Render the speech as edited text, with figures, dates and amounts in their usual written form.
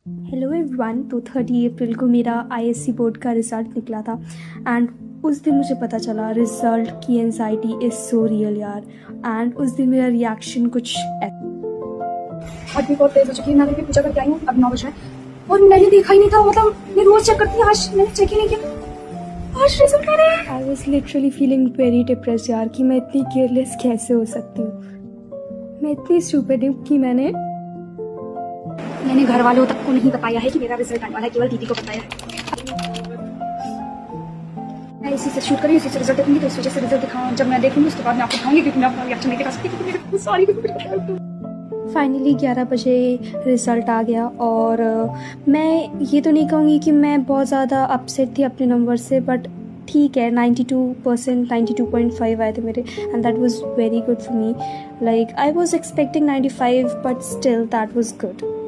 Hello everyone. तो 30 अप्रैल को मेरा आईएससी बोर्ड का रिज़ल्ट निकला था एंड उस दिन मुझे पता चला रिज़ल्ट की एंजाइटी इज़ सो रियल यार। एंड उस दिन मेरा रिएक्शन कुछ आज भी बहुत तेज हो चुकी है। मैं भी पूजा करके आई हूँ, अब 9 बजे है और मैंने देखा ही नहीं था। मतलब मैं रोज चेक करती हूँ, आज मैंने चेक ही नहीं किया। आज रिजल्ट आ रहा है। I was literally feeling very depress यार कि मैं इतनी केयरलेस कैसे हो सकती हूँ। मैं इतनी स्टूपिड हूँ कि मैंने घर वालों तक को नहीं बताया है कि मेरा रिजल्ट आने वाला है, केवल दीदी को बताया है। मैं इसी से शूट करी, इसी से रिजल्ट देखूंगी, तो इस वजह से रिजल्ट दिखाऊं। जब मैं देखूंगी उसके बाद मैं आपको दिखाऊंगी, क्योंकि मैं अपना रिएक्शन नहीं दिखा सकती क्योंकि मेरे सॉरी। फाइनली 11 बजे रिज़ल्ट आ गया और मैं ये तो नहीं कहूँगी कि मैं बहुत ज़्यादा अपसेट थी अपने नंबर से, बट ठीक है 92%, 92.5 आए थे मेरे and that was very good for me. Like I was expecting 95 but still that was good.